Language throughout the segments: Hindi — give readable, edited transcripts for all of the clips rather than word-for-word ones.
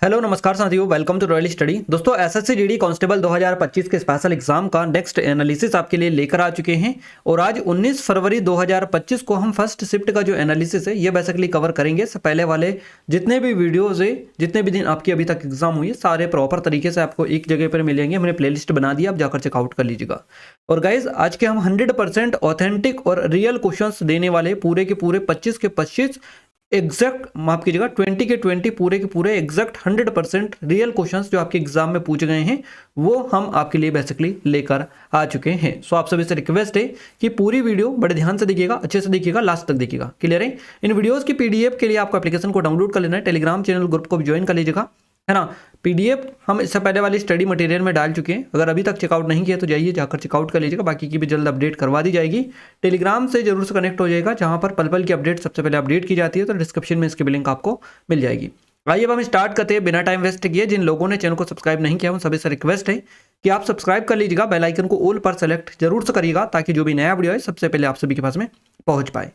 हेलो नमस्कार साथियों, वेलकम टू रॉयल स्टडी। दोस्तों एसएससी जीडी कांस्टेबल 2025 के स्पेशल एग्जाम का नेक्स्ट एनालिसिस आपके लिए लेकर आ चुके हैं और आज 19 फरवरी 2025 को हम फर्स्ट शिफ्ट का जो एनालिसिस है ये बेसिकली कवर करेंगे। इससे पहले वाले जितने भी वीडियोस है, जितने भी दिन आपकी अभी तक एग्जाम हुई है, सारे प्रॉपर तरीके से आपको एक जगह पर मिलेंगे। मैंने प्लेलिस्ट बना दिया, आप जाकर चेकआउट कर लीजिएगा। और गाइज आज के हम 100% ऑथेंटिक और रियल क्वेश्चन देने वाले पूरे के पूरे 25 के 25 एग्जैक्ट, माफ कीजिएगा 20 के 20 पूरे के पूरे एग्जैक्ट 100% रियल क्वेश्चंस जो आपके एग्जाम में पूछे गए हैं वो हम आपके लिए बेसिकली लेकर आ चुके हैं। सो आप सभी से रिक्वेस्ट है कि पूरी वीडियो बड़े ध्यान से देखिएगा, अच्छे से देखिएगा, लास्ट तक देखिएगा। क्लियर है? इन वीडियोस की पीडीएफ के लिए आपको एप्लीकेशन को डाउनलोड कर लेना है, टेलीग्राम चैनल ग्रुप को भी ज्वाइन कर लीजिएगा, है ना। पीडीएफ हम इससे पहले वाली स्टडी मटेरियल में डाल चुके हैं। अगर अभी तक चेकआउट नहीं किया तो जाइए जाकर चेकआउट कर लीजिएगा, बाकी की भी जल्द अपडेट करवा दी जाएगी। टेलीग्राम से जरूर से कनेक्ट हो जाएगा, जहां पर पल पल की अपडेट सबसे पहले अपडेट की जाती है। तो डिस्क्रिप्शन में इसकी भी लिंक आपको मिल जाएगी। आइए अब हम स्टार्ट करते हैं बिना टाइम वेस्ट किए। जिन लोगों ने चैनल को सब्सक्राइब नहीं किया उन सभी से रिक्वेस्ट है कि आप सब्सक्राइब कर लीजिएगा, बेल आइकन को ऑल पर सेलेक्ट जरूर से करिएगा ताकि जो भी नया वीडियो है सबसे पहले आप सभी के पास में पहुंच पाए।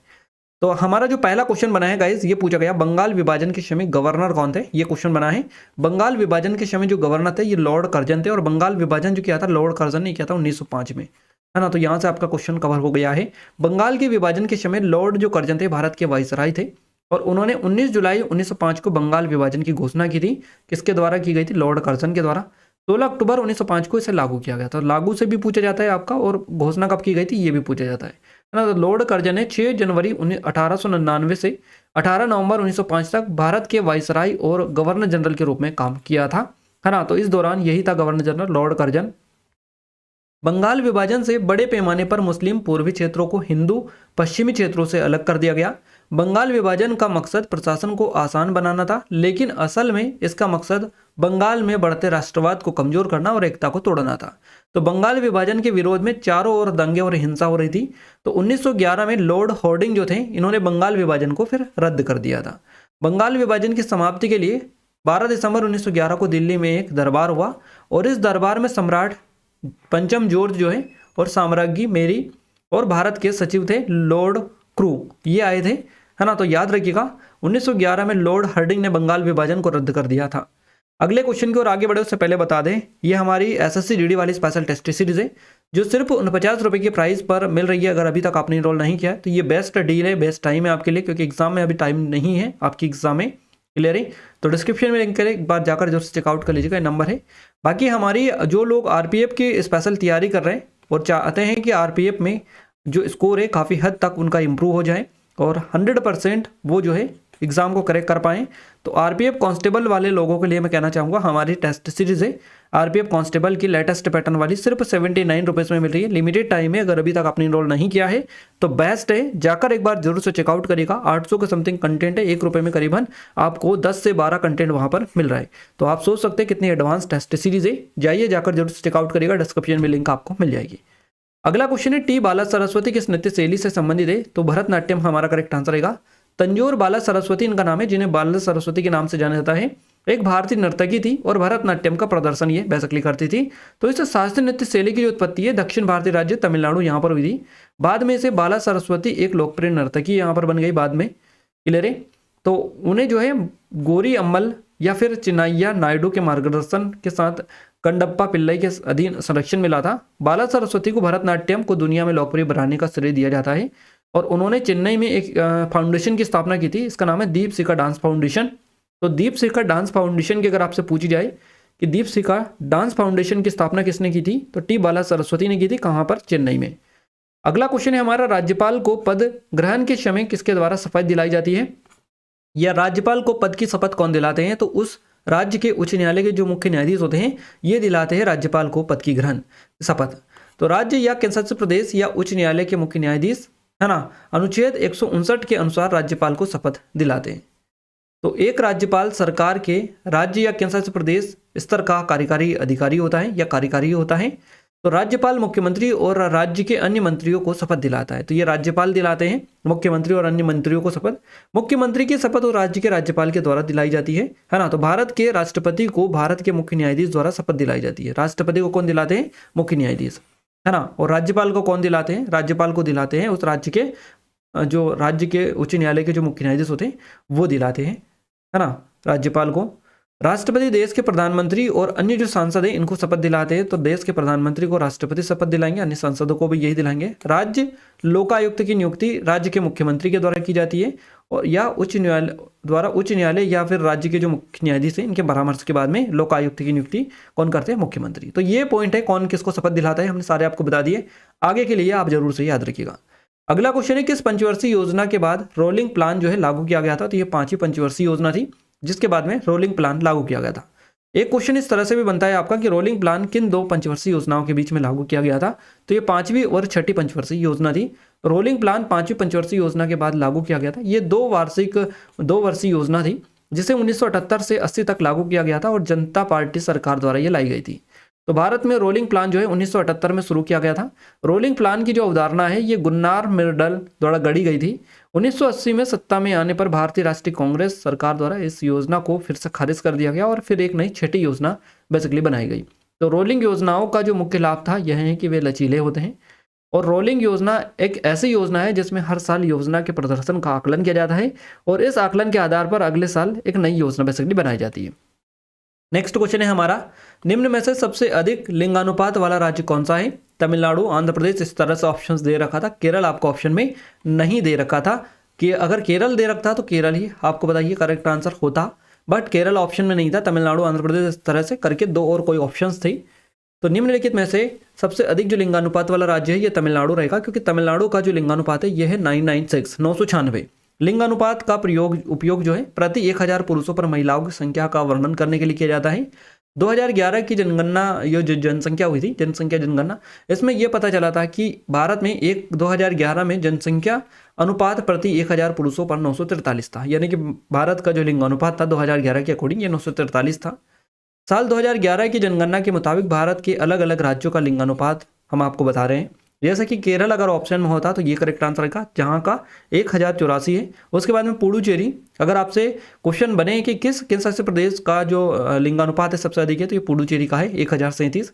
तो हमारा जो पहला क्वेश्चन बना है गाइस, ये पूछा गया बंगाल विभाजन के समय गवर्नर कौन थे। ये क्वेश्चन बना है, बंगाल विभाजन के समय जो गवर्नर थे ये लॉर्ड कर्जन थे। और बंगाल विभाजन जो किया था लॉर्ड कर्जन ने किया था 1905 में, है ना। तो यहाँ से आपका क्वेश्चन कवर हो गया है। बंगाल के विभाजन के समय लॉर्ड जो कर्जन थे भारत के वाइसराय थे और उन्होंने 19 जुलाई 1905 को बंगाल विभाजन की घोषणा की थी। किसके द्वारा की गई थी? लॉर्ड कर्जन के द्वारा। 16 अक्टूबर 1905 को इसे लागू किया गया था। लागू से भी पूछा जाता है आपका, और घोषणा कब की गई थी ये भी पूछा जाता है ना। तो लॉर्ड कर्जन ने 6 जनवरी 1899 से 18 नवंबर 1905 तक भारत के वाइसराय और गवर्नर जनरल के रूप में काम किया था, है ना। तो इस दौरान यही था governor general lord Curzon. Bengal विभाजन से बड़े पैमाने पर मुस्लिम पूर्वी क्षेत्रों को हिंदू पश्चिमी क्षेत्रों से अलग कर दिया गया। बंगाल विभाजन का मकसद प्रशासन को आसान बनाना था, लेकिन असल में इसका मकसद बंगाल में बढ़ते राष्ट्रवाद को कमजोर करना और एकता को तोड़ना था। तो बंगाल विभाजन के विरोध में चारों ओर दंगे और हिंसा हो रही थी। तो 1911 में लॉर्ड हॉर्डिंग जो थे, इन्होंने बंगाल विभाजन को फिर रद्द कर दिया था। बंगाल विभाजन की समाप्ति के लिए 12 दिसंबर 1911 को दिल्ली में एक दरबार हुआ और इस दरबार में सम्राट पंचम जॉर्ज जो है और साम्राज्ञी मेरी और भारत के सचिव थे लॉर्ड क्रू, ये आए थे, है ना। तो याद रखिएगा 1911 में लॉर्ड हर्डिंग ने बंगाल विभाजन को रद्द कर दिया था। अगले क्वेश्चन की ओर आगे बढ़े उससे पहले बता दें, ये हमारी एसएससी जीडी वाली स्पेशल टेस्ट सीरीज है जो सिर्फ 49 रुपये के प्राइस पर मिल रही है। अगर अभी तक आपने इनरोल नहीं किया है तो ये बेस्ट डील है, बेस्ट टाइम है आपके लिए, क्योंकि एग्जाम में अभी टाइम नहीं है आपकी एग्जाम में। क्लियर है? तो डिस्क्रिप्शन में लिंक करें, एक बार जाकर जरूर से चेकआउट कर लीजिएगा, नंबर है। बाकी हमारी जो लोग आरपीएफ की स्पेशल तैयारी कर रहे हैं और चाहते हैं कि आरपीएफ में जो स्कोर है काफ़ी हद तक उनका इंप्रूव हो जाए और 100% वो जो है एग्जाम को करेक्ट कर पाएँ, तो आरपीएफ कांस्टेबल वाले लोगों के लिए मैं कहना चाहूँगा हमारी टेस्ट सीरीज है आरपीएफ कांस्टेबल की लेटेस्ट पैटर्न वाली, सिर्फ 79 रुपीज़ में मिल रही है। लिमिटेड टाइम है, अगर अभी तक आपने इनरोल नहीं किया है तो बेस्ट है, जाकर एक बार जरूर से चेकआउट करिएगा। 800 के समथिंग कंटेंट है, 1 रुपये में करीबन आपको 10 से 12 कंटेंट वहाँ पर मिल रहा है। तो आप सोच सकते हैं कितनी एडवांस टेस्ट सीरीज है। जाइए जाकर जरूर से चेकआउट करिएगा, डिस्क्रिप्शन में लिंक आपको मिल जाएगी। अगला क्वेश्चन है, टी बाला सरस्वती किस नृत्य शैली से संबंधित है? तो भरतनाट्यम हमारा करेक्ट आंसर रहेगा। तंजोर बाला सरस्वती इनका नाम है, जिन्हें बाला सरस्वती के नाम से जाना जाता है। एक भारतीय नर्तकी थी और भरतनाट्यम का प्रदर्शन ये बेसिकली करती थी। तो इस शास्त्रीय नृत्य शैली की जो उत्पत्ति है दक्षिण भारतीय राज्य तमिलनाडु यहाँ पर हुई थी। बाद में इसे बाला सरस्वती एक लोकप्रिय नर्तकी यहाँ पर बन गई बाद में। क्लियर है? तो उन्हें जो है गोरी अम्मल या फिर चिन्नैया नायडू के मार्गदर्शन के साथ कंडप्पा पिल्लई के अधीन संरक्षण मिला था। बाला सरस्वती को भरतनाट्यम को दुनिया में लोकप्रिय बनाने का श्रेय दिया जाता है और उन्होंने चेन्नई में एक फाउंडेशन की स्थापना की थी, इसका नाम है दीप शिखा डांस फाउंडेशन। तो दीप शिखा डांस फाउंडेशन की अगर आपसे पूछी जाए कि दीप शिखा डांस फाउंडेशन की स्थापना किसने की थी, तो टी बाला सरस्वती ने की थी। कहाँ पर? चेन्नई में। अगला क्वेश्चन है हमारा, राज्यपाल को पद ग्रहण के समय किसके द्वारा शपथ दिलाई जाती है? या राज्यपाल को पद की शपथ कौन दिलाते हैं? तो उस राज्य के उच्च न्यायालय के जो मुख्य न्यायाधीश होते हैं ये दिलाते हैं राज्यपाल को पद की ग्रहण शपथ। तो राज्य या केंद्रशासित प्रदेश या उच्च न्यायालय के मुख्य न्यायाधीश, है ना, अनुच्छेद 159 के अनुसार राज्यपाल को शपथ दिलाते हैं। तो एक राज्यपाल सरकार के राज्य या केंद्रशासित प्रदेश स्तर का कार्यकारी अधिकारी होता है या कार्यकारी होता है। तो राज्यपाल मुख्यमंत्री और राज्य के अन्य मंत्रियों को शपथ दिलाता है। तो ये राज्यपाल दिलाते हैं मुख्यमंत्री और अन्य मंत्रियों को शपथ। मुख्यमंत्री की शपथ और राज्य के राज्यपाल के द्वारा दिलाई जाती है ना। तो भारत के राष्ट्रपति को भारत के मुख्य न्यायाधीश द्वारा शपथ दिलाई जाती है। राष्ट्रपति को कौन दिलाते हैं? मुख्य न्यायाधीश, है ना। और राज्यपाल को कौन दिलाते हैं? राज्यपाल को दिलाते हैं उस राज्य के जो राज्य के उच्च न्यायालय के जो मुख्य न्यायाधीश होते हैं वो दिलाते हैं, है ना, राज्यपाल को। राष्ट्रपति देश के प्रधानमंत्री और अन्य जो सांसद हैं इनको शपथ दिलाते हैं, तो देश के प्रधानमंत्री को राष्ट्रपति शपथ दिलाएंगे, अन्य सांसदों को भी यही दिलाएंगे। राज्य लोकायुक्त की नियुक्ति राज्य के मुख्यमंत्री के द्वारा की जाती है और या उच्च न्यायालय द्वारा, उच्च न्यायालय या फिर राज्य के जो मुख्य न्यायाधीश हैं इनके परामर्श के बाद में लोकायुक्त की नियुक्ति कौन करते हैं? मुख्यमंत्री। तो ये पॉइंट है कौन किसको शपथ दिलाता है, हमने सारे आपको बता दिए। आगे के लिए आप जरूर से याद रखिएगा। अगला क्वेश्चन है किस पंचवर्षीय योजना के बाद रोलिंग प्लान जो है लागू किया गया था? तो ये 5वीं पंचवर्षीय योजना थी जिसके बाद में रोलिंग प्लान लागू किया गया था। एक क्वेश्चन इस तरह से भी बनता है आपका कि रोलिंग प्लान किन 2 पंचवर्षीय योजनाओं के बीच में लागू किया गया था? तो ये 5वीं और 6ठी पंचवर्षीय योजना थी। रोलिंग प्लान 5वीं पंचवर्षीय योजना के बाद लागू किया गया था। ये 2 वर्षीय योजना थी जिसे 1978 से 80 तक लागू किया गया था और जनता पार्टी सरकार द्वारा ये लाई गई थी। तो भारत में रोलिंग प्लान जो है 1978 में शुरू किया गया था। रोलिंग प्लान की जो अवधारणा है ये गुन्नार मिर्डल द्वारा गढ़ी गई थी। 1980 में सत्ता में आने पर भारतीय राष्ट्रीय कांग्रेस सरकार द्वारा इस योजना को फिर से खारिज कर दिया गया और फिर एक नई 6ठी योजना बेसिकली बनाई गई। तो रोलिंग योजनाओं का जो मुख्य लाभ था यह है कि वे लचीले होते हैं और रोलिंग योजना एक ऐसी योजना है जिसमें हर साल योजना के प्रदर्शन का आकलन किया जाता है और इस आकलन के आधार पर अगले साल एक नई योजना बेसिकली बनाई जाती है। नेक्स्ट क्वेश्चन है हमारा, निम्न में से सबसे अधिक लिंगानुपात वाला राज्य कौन सा है? तमिलनाडु, आंध्र प्रदेश, इस तरह से ऑप्शंस दे रखा था। केरल आपको ऑप्शन में नहीं दे रखा था कि अगर केरल दे रखता तो केरल ही आपको बताइए करेक्ट आंसर होता, बट केरल ऑप्शन में नहीं था। तमिलनाडु, आंध्र प्रदेश इस तरह से करके 2 और कोई ऑप्शंस थी। तो निम्नलिखित में से सबसे अधिक जो लिंगानुपात वाला राज्य है ये तमिलनाडु रहेगा, क्योंकि तमिलनाडु का जो लिंगानुपात है यह है 996। लिंगानुपात का उपयोग जो है प्रति 1000 पुरुषों पर महिलाओं की संख्या का वर्णन करने के लिए किया जाता है। 2011 की जनगणना, ये जो जनसंख्या हुई थी जनगणना, इसमें यह पता चला था कि भारत में 2011 में जनसंख्या अनुपात प्रति 1000 पुरुषों पर 943 था, यानी कि भारत का जो लिंगानुपात था 2011 के अकॉर्डिंग ये 943 था। साल 2011 की जनगणना के मुताबिक भारत के अलग अलग राज्यों का लिंगानुपात हम आपको बता रहे हैं। जैसे कि केरल अगर ऑप्शन में होता तो ये करेक्ट आंसर का, जहाँ का 1084 है। उसके बाद में पुडुचेरी, अगर आपसे क्वेश्चन बने कि किस शासित प्रदेश का जो लिंगानुपात है सबसे अधिक है, तो ये पुडुचेरी का है 1037।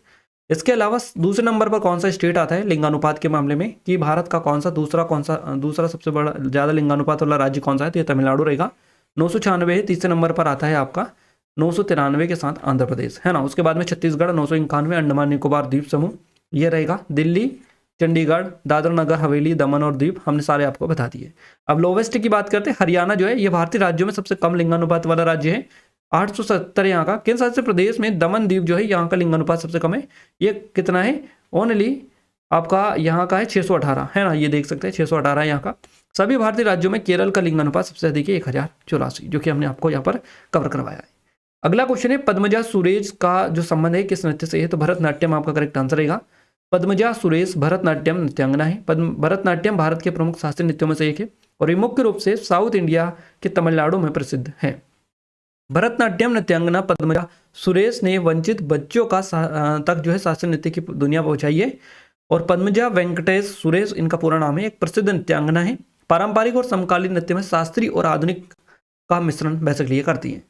इसके अलावा दूसरे नंबर पर कौन सा स्टेट आता है लिंगानुपात के मामले में, कि भारत का दूसरा सबसे बड़ा ज़्यादा लिंगानुपात वाला राज्य कौन सा है? तो ये तमिलनाडु रहेगा, 996 है। तीसरे नंबर पर आता है आपका 993 के साथ आंध्र प्रदेश, है ना। उसके बाद में छत्तीसगढ़ 991, अंडमान निकोबार द्वीप समूह ये रहेगा, दिल्ली, चंडीगढ़, दादरा नगर हवेली, दमन और दीव हमने सारे आपको बता दिए। अब लोवेस्ट की बात करते हैं, हरियाणा जो है ये भारतीय राज्यों में सबसे कम लिंगानुपात वाला राज्य है, 870 यहाँ का। केंद्र शासित प्रदेश में दमन दीव जो है यहाँ का लिंगानुपात सबसे कम है, ये कितना है? ओनली आपका यहाँ का है 618, है ना, ये देख सकते हैं 618 यहाँ का। सभी भारतीय राज्यों में केरल का लिंगानुपात सबसे अधिक है 1084, जो कि हमने आपको यहाँ पर कवर करवाया है। अगला क्वेश्चन है पद्मजा सुरेश का जो संबंध है किस नृत्य से है? तो भरतनाट्यम आपका करेक्ट आंसर रहेगा। पद्मजा सुरेश भरतनाट्यम नृत्यांगना है। भरतनाट्यम भारत के प्रमुख शास्त्रीय नृत्यों में से एक है और ये मुख्य रूप से साउथ इंडिया के तमिलनाडु में प्रसिद्ध है। भरतनाट्यम नृत्यांगना पद्मजा सुरेश ने वंचित बच्चों का तक जो है शास्त्रीय नृत्य की दुनिया पहुंचाई है। और पद्मजा वेंकटेश सुरेश इनका पूरा नाम है, एक प्रसिद्ध नृत्यांगना है। पारंपरिक और समकालीन नृत्य में शास्त्रीय और आधुनिक का मिश्रण बेसिकली करती है।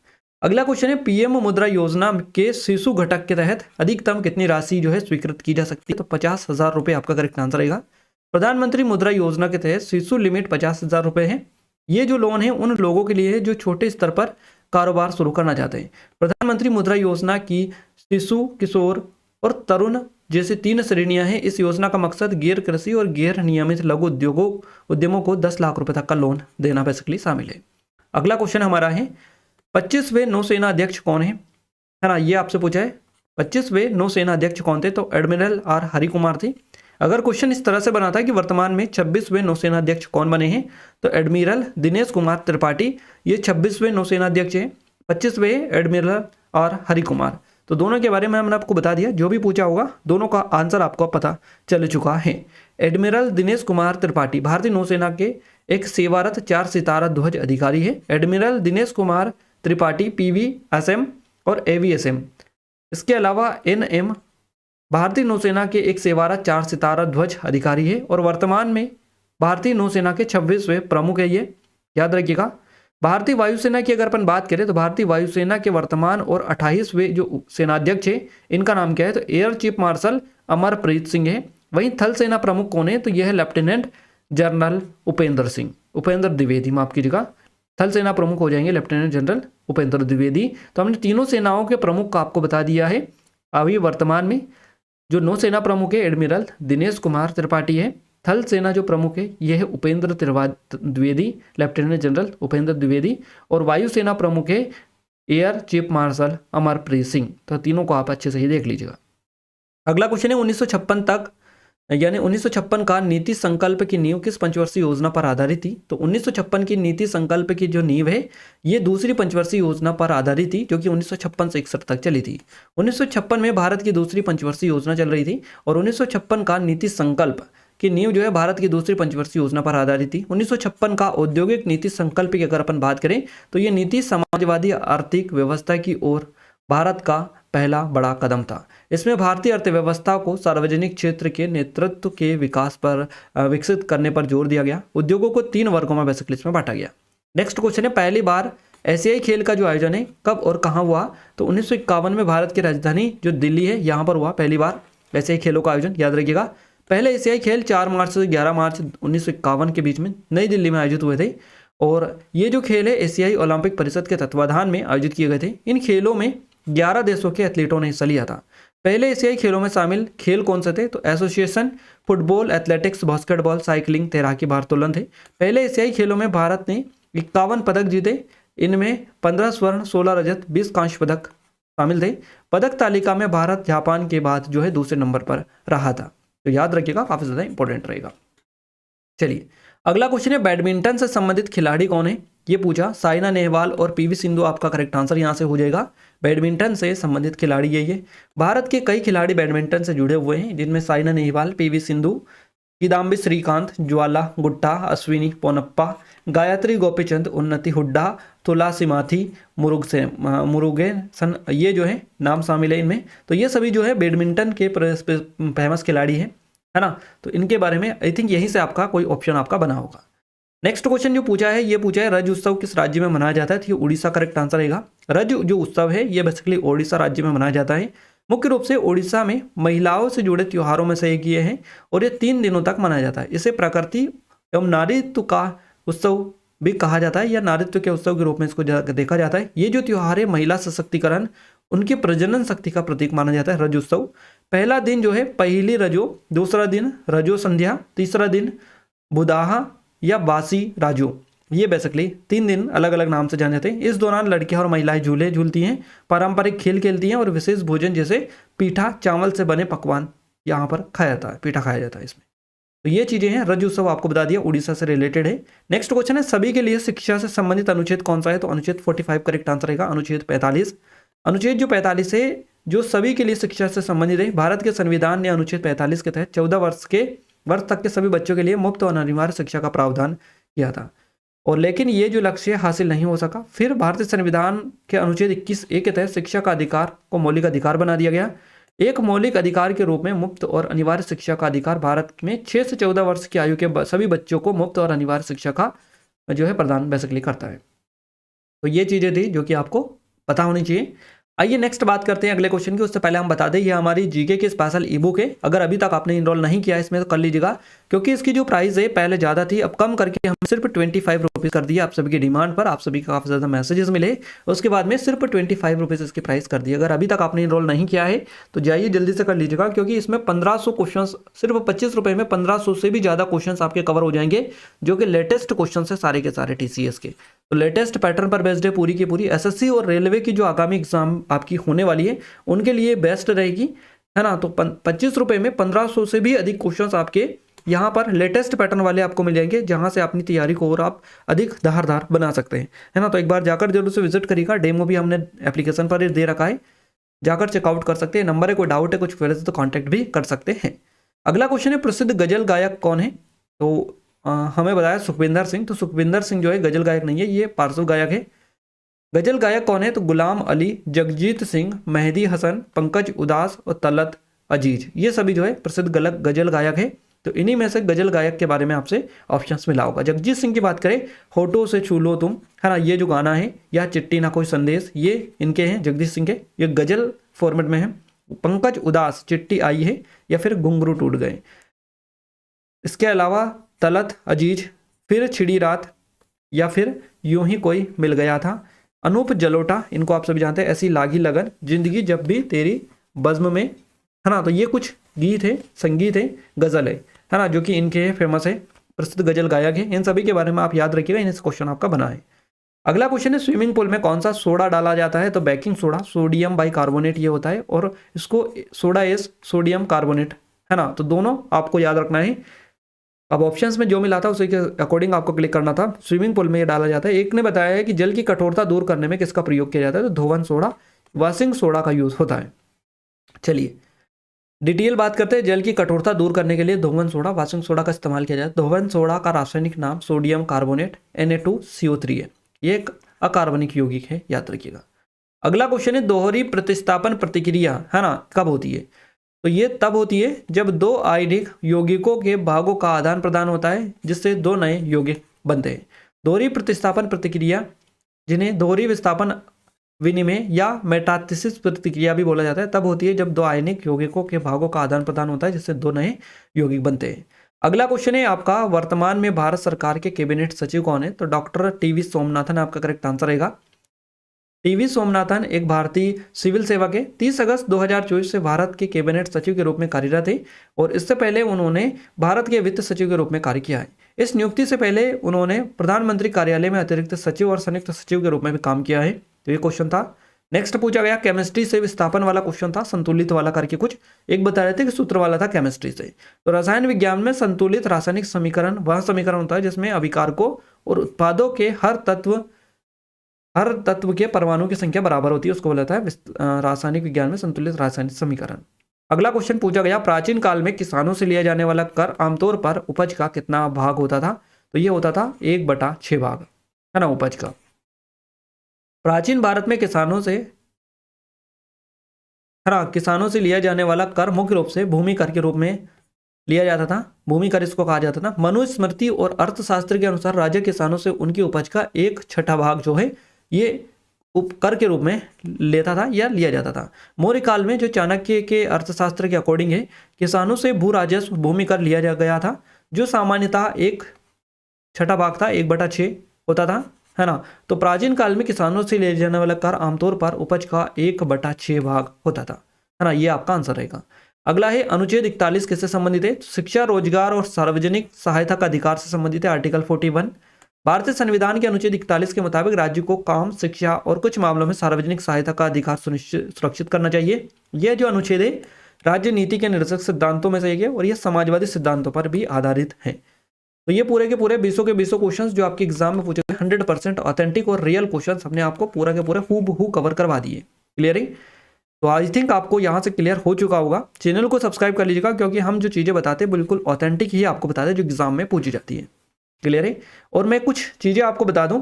अगला क्वेश्चन है पीएम मुद्रा योजना के शिशु घटक के तहत अधिकतम कितनी राशि जो है स्वीकृत की जा सकती है? तो 50,000 रुपये आपका करेक्ट आंसर रहेगा। प्रधानमंत्री मुद्रा योजना के तहत शिशु लिमिट 50,000 रुपये है। ये जो लोन है उन लोगों के लिए है जो छोटे स्तर पर कारोबार शुरू करना चाहते हैं। प्रधानमंत्री मुद्रा योजना की शिशु, किशोर और तरुण जैसे 3 श्रेणियां हैं। इस योजना का मकसद गैर कृषि और गैर नियमित लघु उद्यमों को 10 लाख रुपए तक का लोन देना बेसिकली शामिल है। अगला क्वेश्चन हमारा है 25वें नौसेना अध्यक्ष कौन है ना, ये आपसे पूछा है 25वें नौसेना अध्यक्ष कौन थे? तो एडमिरल आर हरि कुमार थे। अगर क्वेश्चन इस तरह से बना था कि वर्तमान में 26वें नौसेना अध्यक्ष कौन बने हैं, तो एडमिरल दिनेश कुमार त्रिपाठी ये 26वें नौसेना अध्यक्ष हैं। 25वें एडमिरल और हरि कुमार, तो दोनों के बारे में हमने आपको बता दिया। जो भी पूछा होगा दोनों का आंसर आपको पता चल चुका है। एडमिरल दिनेश कुमार त्रिपाठी भारतीय नौसेना के एक सेवारत 4 सितारा ध्वज अधिकारी है। एडमिरल दिनेश कुमार त्रिपाठी PVSM और AVSM, इसके अलावा NM भारतीय नौसेना के एक सेवारत 4 सितारा ध्वज अधिकारी है और वर्तमान में भारतीय नौसेना के 26वें प्रमुख है। ये याद रखिएगा। भारतीय वायुसेना की अगर अपन बात करें तो भारतीय वायुसेना के वर्तमान और 28वें जो सेनाध्यक्ष है इनका नाम क्या है? तो air chief marshal Amarpreet Singh है। वहीं थल सेना प्रमुख कौन है? तो यह है लेफ्टिनेंट जनरल उपेंद्र द्विवेदी, माफ कीजिएगा, थल सेना प्रमुख हो जाएंगे लेफ्टिनेंट जनरल उपेंद्र द्विवेदी। तो हमने तीनों सेनाओं के प्रमुख का आपको बता दिया है। अभी वर्तमान में जो नौसेना प्रमुख है एडमिरल दिनेश कुमार त्रिपाठी है। थल सेना जो प्रमुख है यह है उपेंद्र द्विवेदी, लेफ्टिनेंट जनरल उपेंद्र द्विवेदी। और वायुसेना प्रमुख है air chief marshal Amarpreet Singh. तो तीनों को आप अच्छे से ही देख लीजिएगा। अगला क्वेश्चन है 1956 तक यानी 1956 का नीति संकल्प की नींव किस पंचवर्षीय योजना पर आधारित थी? तो 1956 की नीति संकल्प की जो नींव है ये दूसरी पंचवर्षीय योजना पर आधारित थी, जो कि 1956 से 61 तक चली थी। 1956 में भारत की दूसरी पंचवर्षीय योजना चल रही थी और 1956 का नीति संकल्प की नींव जो है भारत की दूसरी पंचवर्षीय योजना पर आधारित थी। 1956 का औद्योगिक नीति संकल्प की अगर अपन बात करें तो ये नीति समाजवादी आर्थिक व्यवस्था की ओर भारत का पहला बड़ा कदम था। इसमें भारतीय अर्थव्यवस्था को सार्वजनिक क्षेत्र के नेतृत्व के विकास पर विकसित करने पर जोर दिया गया। उद्योगों को 3 वर्गों में बेसिकली इसमें बांटा गया। नेक्स्ट क्वेश्चन है पहली बार एशियाई खेल का जो आयोजन है कब और कहाँ हुआ? तो 1951 में भारत की राजधानी जो दिल्ली है यहाँ पर हुआ पहली बार एशियाई खेलों का आयोजन। याद रखिएगा पहले एशियाई खेल 4 मार्च से 11 मार्च 1951 के बीच में नई दिल्ली में आयोजित हुए थे और ये जो खेल है एशियाई ओलंपिक परिषद के तत्वाधान में आयोजित किए गए थे। इन खेलों में 11 देशों के एथलीटों ने हिस्सा लिया था। पहले एशियाई खेलों में शामिल खेल कौन से थे? तो association, football, athletics, basketball, cycling, तैराकी, भारोत्तोलन थे। पहले एशियाई खेलों में भारत ने 51 पदक जीते। इनमें 15 स्वर्ण, 16 रजत, 20 कांस्य पदक शामिल थे। पदक तालिका में भारत जापान के बाद जो है दूसरे नंबर पर रहा था। तो याद रखिएगा काफी ज्यादा इंपॉर्टेंट रहेगा। चलिए अगला क्वेश्चन है बैडमिंटन से संबंधित खिलाड़ी कौन है? ये पूछा। साइना नेहवाल और पीवी सिंधु आपका करेक्ट आंसर यहाँ से हो जाएगा। बैडमिंटन से संबंधित खिलाड़ी यही है। भारत के कई खिलाड़ी बैडमिंटन से जुड़े हुए हैं जिनमें साइना नेहवाल, पीवी सिंधु, किदाम्बी श्रीकांत, ज्वाला गुट्टा, अश्विनी पोनप्पा, गायत्री गोपीचंद, उन्नति हुड्डा, तुलसी माथी, मुरुगेसन, ये जो है नाम शामिल है इनमें। तो ये सभी जो है बैडमिंटन के फेमस खिलाड़ी है ना। तो इनके बारे में आई थिंक यहीं से आपका कोई ऑप्शन आपका बना होगा। नेक्स्ट क्वेश्चन जो पूछा है ये पूछा है रज उत्सव किस राज्य में मनाया जाता है? तो ये उड़ीसा करेक्ट आंसर रहेगा। रज जो उत्सव है ये बेसिकली ओडिशा राज्य में मनाया जाता है। मुख्य रूप से ओडिशा में महिलाओं से जुड़े त्योहारों में से एक ये है और ये 3 दिनों तक मनाया जाता है। इसे प्रकृति एवं नारीत्व का उत्सव भी कहा जाता है या नारीत्व के उत्सव के रूप में इसको देखा जाता है। ये जो त्योहार है महिला सशक्तिकरण, उनकी प्रजनन शक्ति का प्रतीक माना जाता है रज उत्सव। पहला दिन जो है पहली रजो, दूसरा दिन रजो संध्या, तीसरा दिन बुदाहा या बासी राजो। ये बेसिकली 3 दिन अलग अलग नाम से जाने जाते हैं। इस दौरान लड़कियां और महिलाएं झूले झूलती हैं, पारंपरिक खेल खेलती हैं और विशेष भोजन जैसे पीठा, चावल से बने पकवान यहाँ पर खाया जाता है, पीठा खाया जाता है इसमें। तो ये चीजें हैं। रज उत्सव आपको बता दिया उड़ीसा से रिलेटेड है। नेक्स्ट क्वेश्चन है सभी के लिए शिक्षा से संबंधित अनुच्छेद कौन सा है? तो अनुच्छेद 45 करेक्ट आंसर रहेगा। अनुच्छेद 45, अनुच्छेद जो 45 है जो सभी के लिए शिक्षा से संबंधित है। भारत के संविधान ने अनुच्छेद 45 के तहत 14 वर्ष तक के सभी बच्चों के लिए मुफ्त और अनिवार्य शिक्षा का प्रावधान किया था और लेकिन ये जो लक्ष्य हासिल नहीं हो सका। फिर भारतीय संविधान के अनुच्छेद 21A के तहत शिक्षा का अधिकार को मौलिक अधिकार बना दिया गया। एक मौलिक अधिकार के रूप में मुफ्त और अनिवार्य शिक्षा का अधिकार भारत में 6 से 14 वर्ष की आयु के सभी बच्चों को मुफ्त और अनिवार्य शिक्षा का जो है प्रदान बेसिकली करता है। तो ये चीजें थी जो कि आपको पता होनी चाहिए। आइए नेक्स्ट बात करते हैं अगले क्वेश्चन की। उससे पहले हम बता दें ये हमारी जीके की स्पेशल ई बुक है। अगर अभी तक आपने इनरोल नहीं किया इसमें तो कर लीजिएगा, क्योंकि इसकी जो प्राइस है पहले ज़्यादा थी, अब कम करके हम सिर्फ 25 रुपीज़ कर दिया आप सभी की डिमांड पर। आप सभी का काफ़ी ज़्यादा मैसेजेस मिले, उसके बाद में सिर्फ 25 रुपीज़ इसकी प्राइस कर दी। अगर अभी तक आपने इनरोल नहीं किया है तो जाइए जल्दी से कर लीजिएगा, क्योंकि इसमें 1500 क्वेश्चन, सिर्फ 25 रुपये में 1500 से भी ज़्यादा क्वेश्चन आपके कवर हो जाएंगे, जो कि लेटेस्ट क्वेश्चन है सारे के सारे TCS के। तो लेटेस्ट पैटर्न पर बेस्ड है पूरी की पूरी। SSC और रेलवे की जो आगामी एग्जाम आपकी होने वाली है उनके लिए बेस्ट रहेगी, है ना। तो 25 रुपये में 1500 से भी अधिक क्वेश्चंस आपके यहाँ पर लेटेस्ट पैटर्न वाले आपको मिल जाएंगे, जहाँ से अपनी तैयारी को और आप अधिक धारदार बना सकते हैं, है ना। तो एक बार जाकर जरूर से विजिट करिएगा। डेमो भी हमने एप्लीकेशन पर दे रखा है, जाकर चेकआउट कर सकते हैं। नंबर है, कोई डाउट है कुछ फिर तो कॉन्टैक्ट भी कर सकते हैं। अगला क्वेश्चन है प्रसिद्ध गजल गायक कौन है? तो हमें बताया सुखविंदर सिंह। तो सुखविंदर सिंह जो है गजल गायक नहीं है, ये पार्श्व गायक है। गजल गायक कौन है? तो गुलाम अली, जगजीत सिंह, मेहदी हसन, पंकज उदास और तलत अजीज, ये सभी जो है प्रसिद्ध गजल गायक है। तो इन्हीं में से गजल गायक के बारे में आपसे ऑप्शंस मिला होगा। जगजीत सिंह की बात करें, होठों से छू लो तुम, है ना, ये जो गाना है, या चिट्ठी ना कोई संदेश, ये इनके हैं जगजीत सिंह के, ये गजल फॉर्मेट में है। पंकज उदास चिट्ठी आई है या फिर घुंघरू टूट गए। इसके अलावा तलत अजीज फिर छिड़ी रात, या फिर यूं ही कोई मिल गया था। अनूप जलोटा, इनको आप सभी जानते हैं, ऐसी लागी लगन, जिंदगी जब भी तेरी बज़्म में, है ना। तो ये कुछ गीत है, संगीत है, गजल है ना, जो कि इनके फेमस है, प्रसिद्ध गजल गायक है। इन सभी के बारे में आप याद रखिएगा, इन क्वेश्चन आपका बना है। अगला क्वेश्चन है स्विमिंग पूल में कौन सा सोडा डाला जाता है? तो बेकिंग सोडा, सोडियम बाइकार्बोनेट ये होता है, और इसको सोडा एस सोडियम कार्बोनेट, है ना। तो दोनों आपको याद रखना है। अब ऑप्शंस में जो मिला था उसी के अकॉर्डिंग आपको क्लिक करना था। स्विमिंग पूल में ये डाला जाता है। एक ने बताया है कि जल की कठोरता दूर करने में किसका प्रयोग किया जाता है? तो धोवन सोडा, वाशिंग सोडा का यूज होता है। चलिए डिटेल बात करते हैं। जल की कठोरता दूर करने के लिए धोवन सोडा, वाशिंग सोडा का इस्तेमाल किया जाता है। धोवन सोडा का रासायनिक नाम सोडियम कार्बोनेट Na2CO3 है। ये एक अकार्बनिक यौगिक है, याद रखिएगा। अगला क्वेश्चन है दोहरी प्रतिस्थापन प्रतिक्रिया, है ना, कब होती है? तो ये तब होती है जब दो आयनिक यौगिकों के भागों का आदान प्रदान होता है, जिससे दो नए यौगिक बनते हैं। दोहरी प्रतिस्थापन प्रतिक्रिया, जिन्हें दोहरी विस्थापन विनिमय या मेटाथिसिस प्रतिक्रिया भी बोला जाता है, तब होती है जब दो आयनिक यौगिकों के भागों का आदान प्रदान होता है, जिससे दो नए यौगिक बनते हैं। अगला क्वेश्चन है आपका, वर्तमान में भारत सरकार के कैबिनेट सचिव कौन है? तो डॉक्टर टीवी सोमनाथन आपका करेक्ट आंसर रहेगा। टीवी सोमनाथन एक भारतीय सिविल सेवक है। 30 अगस्त 2024 से भारत के कैबिनेट सचिव के रूप में कार्यरत है, और इससे पहले उन्होंने भारत के वित्त सचिव के रूप में कार्य किया है। इस नियुक्ति से पहले उन्होंने प्रधानमंत्री कार्यालय में अतिरिक्त सचिव और संयुक्त सचिव के रूप में भी काम किया है। तो ये क्वेश्चन था। नेक्स्ट पूछा गया केमिस्ट्री से विस्थापन वाला क्वेश्चन था, संतुलित वाला करके कुछ एक बता रहे थे कि सूत्र वाला था केमिस्ट्री से। तो रसायन विज्ञान में संतुलित रासायनिक समीकरण वह समीकरण होता है जिसमें अभिकारकों और उत्पादों के हर तत्व के परमाणु की संख्या बराबर होती है, उसको बोला जाता है रासायनिक विज्ञान में संतुलित रासायनिक समीकरण। अगला क्वेश्चन पूछा गया, प्राचीन काल में किसानों से लिया जाने वाला कर आमतौर पर उपज का कितना भाग होता था? तो ये होता था 1/6 भाग, है ना, उपज का। प्राचीन भारत में किसानों से लिया जाने वाला कर मुख्य रूप से भूमि कर के रूप में लिया जाता था। भूमि कर इसको कहा जाता था। मनुस्मृति और अर्थशास्त्र के अनुसार राज्य किसानों से उनकी उपज का 1/6 भाग जो है ये कर के रूप में लेता था या लिया जाता था। मौर्य काल में जो चाणक्य के अर्थशास्त्र के अकॉर्डिंग है, किसानों से भू राजस्व भूमि कर लिया गया था, जो सामान्यतः 1/6 भाग था, 1/6 होता था, है ना। तो प्राचीन काल में किसानों से लिया जाने वाला कर आमतौर पर उपज का 1/6 भाग होता था, है ना। ये आपका आंसर रहेगा। अगला है अनुच्छेद 41 किससे संबंधित है? शिक्षा, रोजगार और सार्वजनिक सहायता का अधिकार से संबंधित है, आर्टिकल 41। भारतीय संविधान के अनुच्छेद 41 के मुताबिक राज्य को काम, शिक्षा और कुछ मामलों में सार्वजनिक सहायता का अधिकार सुरक्षित करना चाहिए। यह जो अनुच्छेद है राज्य नीति के निर्देशक सिद्धांतों में से एक है, और यह समाजवादी सिद्धांतों पर भी आधारित है। तो ये पूरे के पूरे 20 के 20 क्वेश्चंस जो आपके एग्जाम में पूछे गए 100% ऑथेंटिक और रियल क्वेश्चंस हमने आपको पूरा के पूरे हूबहू कवर करवा दिए। क्लियर है? तो आई थिंक आपको यहाँ से क्लियर हो चुका होगा। चैनल को सब्सक्राइब कर लीजिएगा, क्योंकि हम जो चीज़ें बताते हैं बिल्कुल ऑथेंटिक ही आपको बताते हैं जो एग्जाम में पूछी जाती है। क्लियर है? और मैं कुछ चीज़ें आपको बता दूं,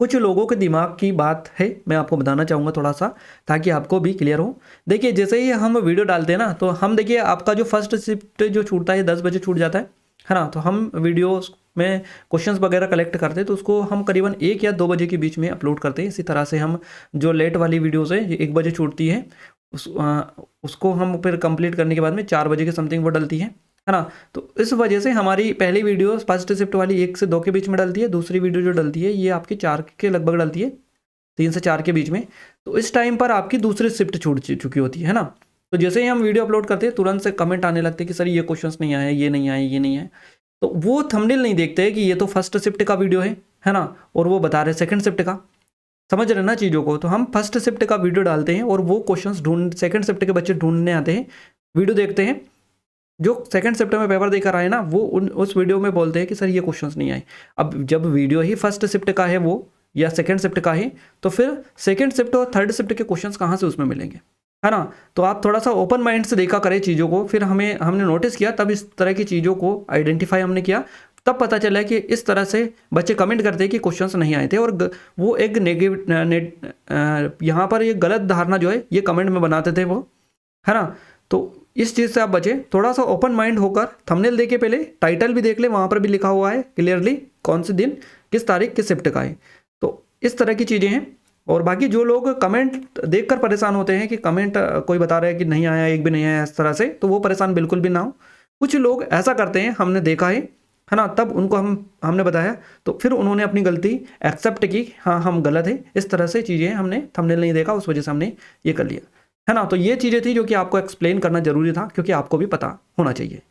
कुछ लोगों के दिमाग की बात है, मैं आपको बताना चाहूँगा थोड़ा सा, ताकि आपको भी क्लियर हो। देखिए जैसे ही हम वीडियो डालते हैं ना, तो हम देखिए आपका जो फर्स्ट शिफ्ट जो छूटता है 10 बजे छूट जाता है ना। तो हम वीडियो में क्वेश्चंस वगैरह कलेक्ट करते हैं, तो उसको हम करीबन 1 या 2 बजे के बीच में अपलोड करते हैं। इसी तरह से हम जो लेट वाली वीडियोज़ है 1 बजे छूटती है, उसको हम फिर कंप्लीट करने के बाद में 4 बजे के समथिंग वो डलती है ना। तो इस वजह से हमारी पहली वीडियो फर्स्ट शिफ्ट वाली 1 से 2 के बीच में डलती है, दूसरी वीडियो जो डलती है ये आपकी 4 के लगभग डलती है, 3 से 4 के बीच में। तो इस टाइम पर आपकी दूसरी शिफ्ट छूट चुकी होती है ना। तो जैसे ही हम वीडियो अपलोड करते हैं तुरंत से कमेंट आने लगते हैं कि सर ये क्वेश्चंस नहीं आए, ये नहीं आए, ये नहीं आए। तो वो थंबनेल नहीं देखते हैं कि ये तो फर्स्ट शिफ्ट का वीडियो है ना, और वो बता रहे सेकंड शिफ्ट का। समझ रहे ना चीज़ों को? तो हम फर्स्ट शिफ्ट का वीडियो डालते हैं और वो क्वेश्चंस सेकंड शिफ्ट के बच्चे ढूंढने आते हैं, वीडियो देखते हैं, जो सेकंड शिफ्ट में पेपर देकर आए ना, वो उस वीडियो में बोलते हैं कि सर ये क्वेश्चंस नहीं आए। अब जब वीडियो ही फर्स्ट शिफ्ट का है वो या सेकंड शिफ्ट का है, तो फिर सेकंड शिफ्ट और थर्ड शिफ्ट के क्वेश्चंस कहाँ से उसमें मिलेंगे, है ना। तो आप थोड़ा सा ओपन माइंड से देखा करें चीज़ों को। फिर हमने नोटिस किया, तब इस तरह की चीज़ों को आइडेंटिफाई हमने किया, तब पता चला कि इस तरह से बच्चे कमेंट करते हैं कि क्वेश्चंस नहीं आए थे, और वो एक यहाँ पर ये गलत धारणा जो है ये कमेंट में बनाते थे वो, है ना। तो इस चीज़ से आप बचे, थोड़ा सा ओपन माइंड होकर थंबनेल देखे, पहले टाइटल भी देख ले, वहाँ पर भी लिखा हुआ है क्लियरली कौन से दिन किस तारीख किस शिफ्ट का है। तो इस तरह की चीज़ें हैं। और बाकी जो लोग कमेंट देखकर परेशान होते हैं कि कमेंट कोई बता रहा है कि नहीं आया, एक भी नहीं आया इस तरह से, तो वो परेशान बिल्कुल भी ना हो। कुछ लोग ऐसा करते हैं, हमने देखा है है ना, तब उनको हमने बताया तो फिर उन्होंने अपनी गलती एक्सेप्ट की, हाँ हम गलत है, इस तरह से चीज़ें हमने थंबनेल नहीं देखा उस वजह से हमने ये कर लिया, है ना। तो ये चीज़ें थी जो कि आपको एक्सप्लेन करना जरूरी था, क्योंकि आपको भी पता होना चाहिए।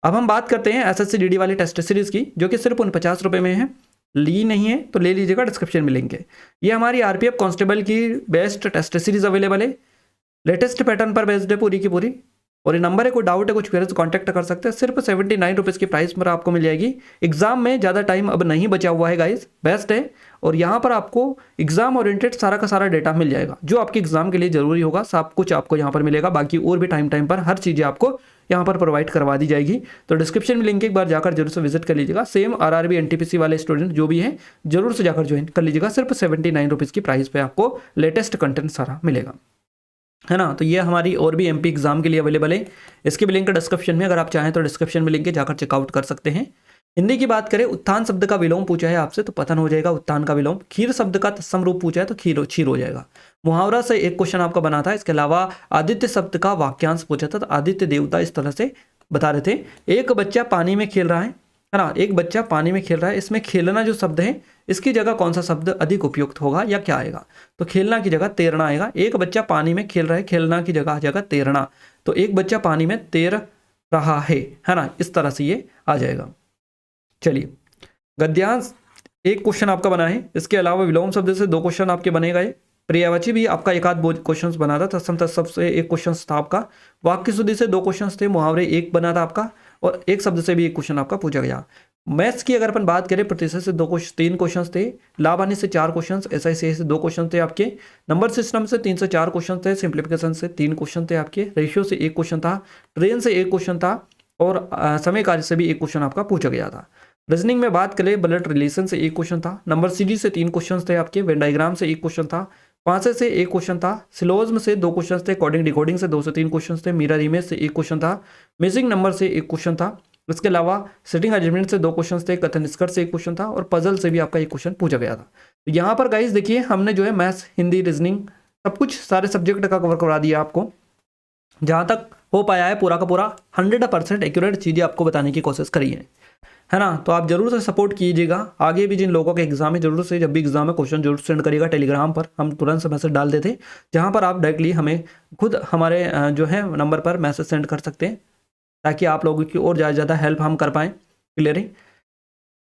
अब हम बात करते हैं SSC DD वाली टेस्ट सीरीज़ की, जो कि सिर्फ 49 रुपये में है। ली नहीं है तो ले लीजिएगा, डिस्क्रिप्शन में लिंक है। ये हमारी RPF कांस्टेबल की बेस्ट टेस्ट सीरीज अवेलेबल है, लेटेस्ट पैटर्न पर बेस्ड है पूरी की पूरी। और ये नंबर है, कोई डाउट है कुछ क्वेरी तो कॉन्टैक्ट कर सकते हैं। सिर्फ 79 रुपीज़ की प्राइस पर आपको मिल जाएगी। एग्जाम में ज़्यादा टाइम अब नहीं बचा हुआ है गाइस, बेस्ट है। और यहाँ पर आपको एग्जाम ओरिएंटेड सारा का सारा डेटा मिल जाएगा, जो आपके एग्जाम के लिए जरूरी होगा, सब कुछ आपको यहाँ पर मिलेगा। बाकी और भी टाइम टाइम पर हर चीज़ें आपको यहाँ पर प्रोवाइड करवा दी जाएगी। तो डिस्क्रिप्शन में लिंक एक बार जाकर जरूर से विजिट कर लीजिएगा। सेम RRB NTPC वाले स्टूडेंट जो भी हैं जरूर से जाकर ज्वाइन कर लीजिएगा। सिर्फ 79 रुपीज़ की प्राइस पे आपको लेटेस्ट कंटेंट सारा मिलेगा, है ना। तो ये हमारी और भी MP एग्जाम के लिए अवेलेबल है, इसकी भी लिंक डिस्क्रिप्शन में, अगर आप चाहें तो डिस्क्रिप्शन में लिंक है, जाकर चेकआउट कर सकते हैं। हिंदी की बात करें, उत्थान शब्द का विलोम पूछा है आपसे तो पतन हो जाएगा, उत्थान का विलोम। खीर शब्द का तत्सम रूप पूछा है तो क्षीर हो जाएगा। मुहावरा से एक क्वेश्चन आपका बना था। इसके अलावा आदित्य शब्द का वाक्यांश पूछा था, तो आदित्य देवता इस तरह से बता रहे थे। एक बच्चा पानी में खेल रहा है ना, एक बच्चा पानी में खेल रहा है, इसमें खेलना जो शब्द है इसकी जगह कौन सा शब्द अधिक उपयुक्त होगा या क्या आएगा? तो खेलना की जगह तैरना आएगा। एक बच्चा पानी में खेल रहा है, खेलना की जगह तैरना, तो एक बच्चा पानी में तैर रहा है ना, इस तरह से ये आ जाएगा। चलिए, गद्यांश एक क्वेश्चन आपका बना है। इसके अलावा विलोम शब्द से 2 क्वेश्चन आपके बने गए। पर्यायवाची भी आपका एक आध क्वेश्चन बना था। तत्सम तत्सम से एक क्वेश्चन था आपका। वाक्य शुद्धि से 2 क्वेश्चन थे। मुहावरे एक बना था आपका, और एक शब्द से भी एक क्वेश्चन आपका पूछा गया। मैथ्स की अगर अपन बात करें, प्रतिशत से 3 क्वेश्चन थे। लाभ हानि से 4 क्वेश्चन, SICI से 2 क्वेश्चन थे आपके। नंबर सिस्टम से 3 से 4 क्वेश्चन थे। सिंप्लीफिकेशन से 3 क्वेश्चन थे आपके। रेशियो से 1 क्वेश्चन था। ट्रेन से 1 क्वेश्चन था, और समय कार्य से भी 1 क्वेश्चन आपका पूछा गया था। रीजनिंग में बात करें, ब्लड रिलेशन से 1 क्वेश्चन था। नंबर सीरीज से 3 क्वेश्चन थे आपके। वेन डायग्राम से 1 क्वेश्चन था। पांचे से 1 क्वेश्चन था। सिलोज्म से 2 क्वेश्चन थे। कोडिंग डिकोडिंग से 2 से 3 क्वेश्चन थे। मिरर इमेज से 1 क्वेश्चन था। मिसिंग नंबर से 1 क्वेश्चन था। इसके अलावा सिटिंग अरेंजमेंट से 2 क्वेश्चन थे। कथन निष्कर्ष से 1 क्वेश्चन था, और पजल से भी आपका 1 क्वेश्चन पूछा गया था। तो यहाँ पर गाइस देखिए, हमने जो है मैथ्स, हिंदी, रीजनिंग सब कुछ सारे सब्जेक्ट का कवर करवा दिया आपको। जहाँ तक हो पाया है पूरा का पूरा 100% एक्यूरेट चीज़ें आपको बताने की कोशिश करी है ना। तो आप जरूर से सपोर्ट कीजिएगा। आगे भी जिन लोगों के एग्जाम है, जरूर से जब भी एग्जाम है क्वेश्चन जरूर सेंड करिएगा टेलीग्राम पर। हम तुरंत से मैसेज डाल देते, जहाँ पर आप डायरेक्टली हमें खुद हमारे जो है नंबर पर मैसेज सेंड कर सकते हैं, ताकि आप लोगों की और ज़्यादा हेल्प हम कर पाएँ क्लियरिंग।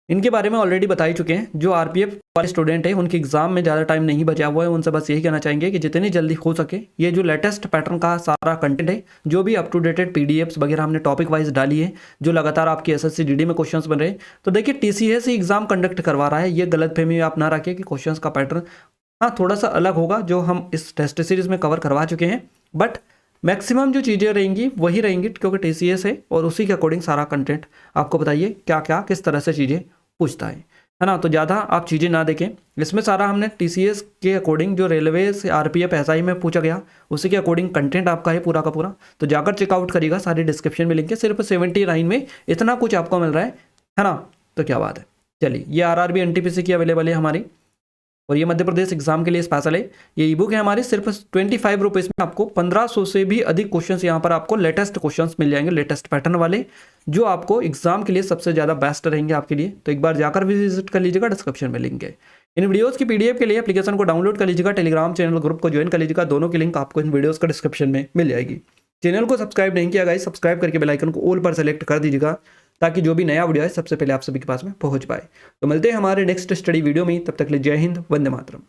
इनके बारे में ऑलरेडी बता ही चुके हैं। जो RPF वाले स्टूडेंट हैं, उनके एग्जाम में ज़्यादा टाइम नहीं बचा हुआ है, उनसे बस यही कहना चाहेंगे कि जितनी जल्दी हो सके ये जो लेटेस्ट पैटर्न का सारा कंटेंट है, जो भी अप टू डेटेड PDFs वगैरह हमने टॉपिक वाइज डाली है, जो लगातार आपकी SSC DD में क्वेश्चंस बन रहे हैं। तो देखिए, TCS ही एग्जाम कंडक्ट करवा रहा है, ये गलतफहमी आप ना रखें कि क्वेश्चंस का पैटर्न हाँ थोड़ा सा अलग होगा, जो हम इस टेस्ट सीरीज में कवर करवा चुके हैं। बट मैक्सिमम जो चीज़ें रहेंगी वही रहेंगी, क्योंकि TCS है, और उसी के अकॉर्डिंग सारा कंटेंट आपको बताइए क्या क्या किस तरह से चीज़ें पूछता है ना। तो ज़्यादा आप चीज़ें ना देखें, इसमें सारा हमने TCS के अकॉर्डिंग जो रेलवे से RPF SI में पूछा गया उसी के अकॉर्डिंग कंटेंट आपका है पूरा का पूरा। तो जाकर चेकआउट करिएगा, सारी डिस्क्रिप्शन में लिंक है। सिर्फ 79 में इतना कुछ आपको मिल रहा है ना, तो क्या बात है। चलिए, ये RRB NTPC की अवेलेबल है हमारी, और ये मध्य प्रदेश एग्जाम के लिए स्पेशल है। ये ई बुक है हमारी, सिर्फ 25 रुपीज़ में आपको 1500 से भी अधिक क्वेश्चंस यहाँ पर आपको लेटेस्ट क्वेश्चंस मिल जाएंगे, लेटेस्ट पैटर्न वाले, जो आपको एग्जाम के लिए सबसे ज़्यादा बेस्ट रहेंगे आपके लिए। तो एक बार जाकर भी विजिट कर लीजिएगा, डिस्क्रिप्शन में लिंक है। इन वीडियोस की PDF के लिए एप्लीकेशन को डाउनलोड कर लीजिएगा, टेलीग्राम चैनल ग्रुप को ज्वाइन कर लीजिएगा। दोनों की लिंक आपको इन वीडियोज़ का डिस्क्रिप्शन में मिल जाएगी। चैनल को सब्सक्राइब नहीं किया गाइस, सब्सक्राइब करके बेल आइकन को ऑल पर सेलेक्ट कर दीजिएगा, ताकि जो भी नया वीडियो है सबसे पहले आप सभी के पास में पहुंच पाए। तो मिलते हैं हमारे नेक्स्ट स्टडी वीडियो में, तब तक के लिए जय हिंद, वंदे मातरम।